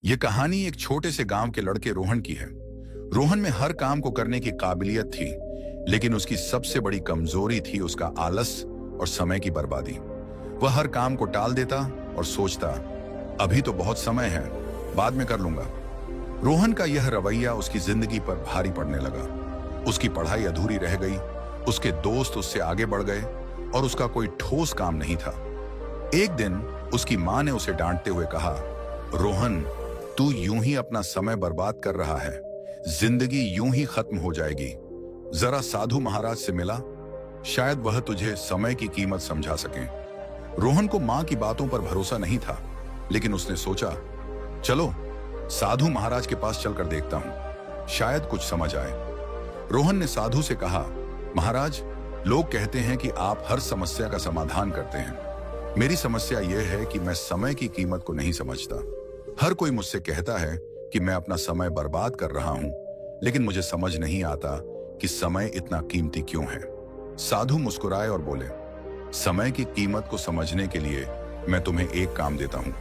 ये कहानी एक छोटे से गांव के लड़के रोहन की है। रोहन में हर काम को करने की काबिलियत थी, लेकिन उसकी सबसे बड़ी कमजोरी थी उसका आलस और समय की बर्बादी। वह हर काम को टाल देता और सोचता, अभी तो बहुत समय है, बाद में कर लूंगा। रोहन का यह रवैया उसकी जिंदगी पर भारी पड़ने लगा। उसकी पढ़ाई अधूरी रह गई, उसके दोस्त उससे आगे बढ़ गए और उसका कोई ठोस काम नहीं था। एक दिन उसकी मां ने उसे डांटते हुए कहा, रोहन, तू यूं ही अपना समय बर्बाद कर रहा है, जिंदगी यूं ही खत्म हो जाएगी। जरा साधु महाराज से मिला, शायद वह तुझे समय की कीमत समझा सकें। रोहन को मां की बातों पर भरोसा नहीं था, लेकिन उसने सोचा, चलो साधु महाराज के पास चलकर देखता हूं, शायद कुछ समझ आए। रोहन ने साधु से कहा, महाराज, लोग कहते हैं कि आप हर समस्या का समाधान करते हैं। मेरी समस्या यह है कि मैं समय की कीमत को नहीं समझता। हर कोई मुझसे कहता है कि मैं अपना समय बर्बाद कर रहा हूं, लेकिन मुझे समझ नहीं आता कि समय इतना कीमती क्यों है। साधु मुस्कुराए और बोले, समय की कीमत को समझने के लिए मैं तुम्हें एक काम देता हूं,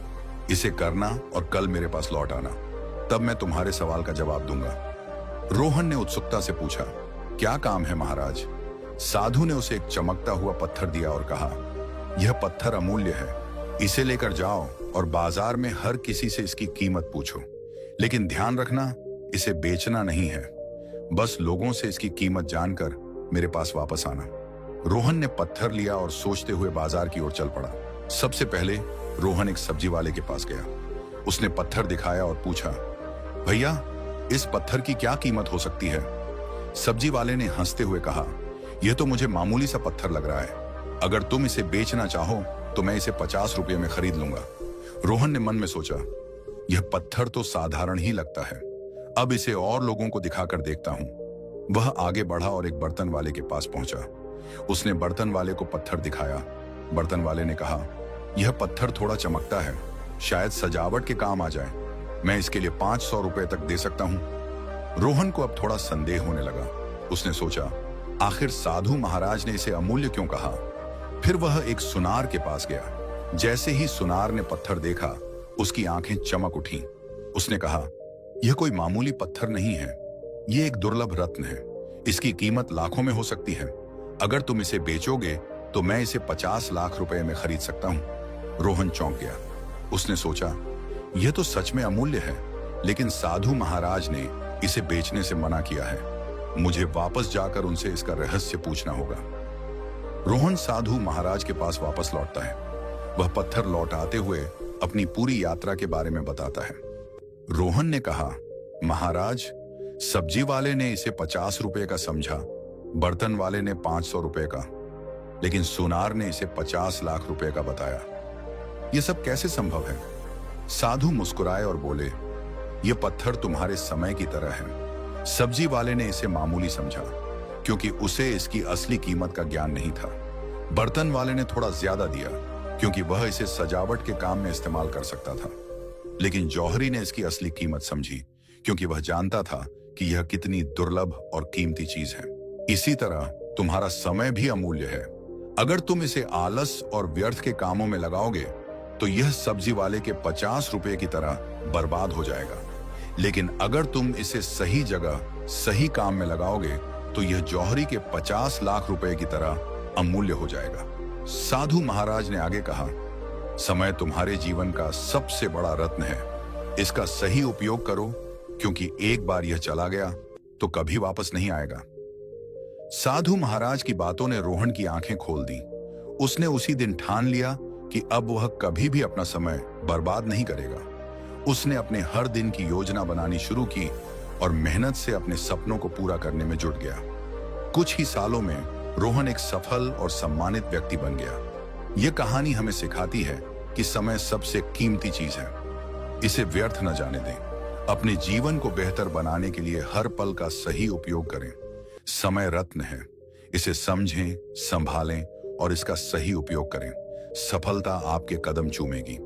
इसे करना और कल मेरे पास लौट आना, तब मैं तुम्हारे सवाल का जवाब दूंगा। रोहन ने उत्सुकता से पूछा, क्या काम है महाराज? साधु ने उसे एक चमकता हुआ पत्थर दिया और कहा, यह पत्थर अमूल्य है, इसे लेकर जाओ और बाजार में हर किसी से इसकी कीमत पूछो, लेकिन ध्यान रखना, इसे बेचना नहीं है। बस लोगों से इसकी कीमत जानकर मेरे पास वापस आना। रोहन ने पत्थर लिया और सोचते हुए बाजार की ओर चल पड़ा। सबसे पहले रोहन एक सब्जी वाले के पास गया। उसने पत्थर दिखाया और पूछा, भैया, इस पत्थर की क्या कीमत हो सकती है? सब्जी वाले ने हंसते हुए कहा, यह तो मुझे मामूली सा पत्थर लग रहा है, अगर तुम इसे बेचना चाहो तो मैं इसे 50 रुपये में खरीद लूंगा। रोहन ने मन में सोचा, यह पत्थर तो साधारण ही लगता है, अब इसे और लोगों को दिखाकर देखता हूं। वह आगे बढ़ा और एक बर्तन वाले के पास पहुंचा। उसने बर्तन वाले को पत्थर दिखाया। बर्तन वाले ने कहा, यह पत्थर थोड़ा चमकता है, शायद सजावट के काम आ जाए, मैं इसके लिए 500 रुपए तक दे सकता हूं। रोहन को अब थोड़ा संदेह होने लगा। उसने सोचा, आखिर साधु महाराज ने इसे अमूल्य क्यों कहा? फिर वह एक सुनार के पास गया। जैसे ही सुनार ने पत्थर देखा, उसकी आंखें चमक उठीं। उसने कहा, यह कोई मामूली पत्थर नहीं है, यह एक दुर्लभ रत्न है, इसकी कीमत लाखों में हो सकती है। अगर तुम इसे बेचोगे तो मैं इसे 50 लाख रुपए में खरीद सकता हूं। रोहन चौंक गया। उसने सोचा, यह तो सच में अमूल्य है, लेकिन साधु महाराज ने इसे बेचने से मना किया है। मुझे वापस जाकर उनसे इसका रहस्य पूछना होगा। रोहन साधु महाराज के पास वापस लौटता है। वह पत्थर लौटाते हुए अपनी पूरी यात्रा के बारे में बताता है। रोहन ने कहा, महाराज, सब्जी वाले ने इसे 50 रुपए का समझा, बर्तन वाले ने 500 रुपए का, लेकिन सुनार ने इसे 50 लाख रुपए का बताया। यह सब कैसे संभव है? साधु मुस्कुराए और बोले, यह पत्थर तुम्हारे समय की तरह है। सब्जी वाले ने इसे मामूली समझा, क्योंकि उसे इसकी असली कीमत का ज्ञान नहीं था। बर्तन वाले ने थोड़ा ज्यादा दिया, क्योंकि वह इसे सजावट के काम में इस्तेमाल कर सकता था। लेकिन जौहरी ने इसकी असली कीमत समझी, क्योंकि वह जानता था कि यह कितनी दुर्लभ और कीमती चीज है। इसी तरह तुम्हारा समय भी अमूल्य है। अगर तुम इसे आलस और व्यर्थ के कामों में लगाओगे तो यह सब्जी वाले के 50 रुपए की तरह बर्बाद हो जाएगा, लेकिन अगर तुम इसे सही जगह सही काम में लगाओगे तो यह जौहरी के 50 लाख रुपए की तरह अमूल्य हो जाएगा। साधु महाराज ने आगे कहा, समय तुम्हारे जीवन का सबसे बड़ा रत्न है, इसका सही उपयोग करो, क्योंकि एक बार यह चला गया तो कभी वापस नहीं आएगा। साधु महाराज की बातों ने रोहन की आंखें खोल दी। उसने उसी दिन ठान लिया कि अब वह कभी भी अपना समय बर्बाद नहीं करेगा। उसने अपने हर दिन की योजना बनानी शुरू की और मेहनत से अपने सपनों को पूरा करने में जुट गया। कुछ ही सालों में रोहन एक सफल और सम्मानित व्यक्ति बन गया। यह कहानी हमें सिखाती है कि समय सबसे कीमती चीज है, इसे व्यर्थ न जाने दें। अपने जीवन को बेहतर बनाने के लिए हर पल का सही उपयोग करें। समय रत्न है, इसे समझें, संभालें और इसका सही उपयोग करें। सफलता आपके कदम चूमेगी।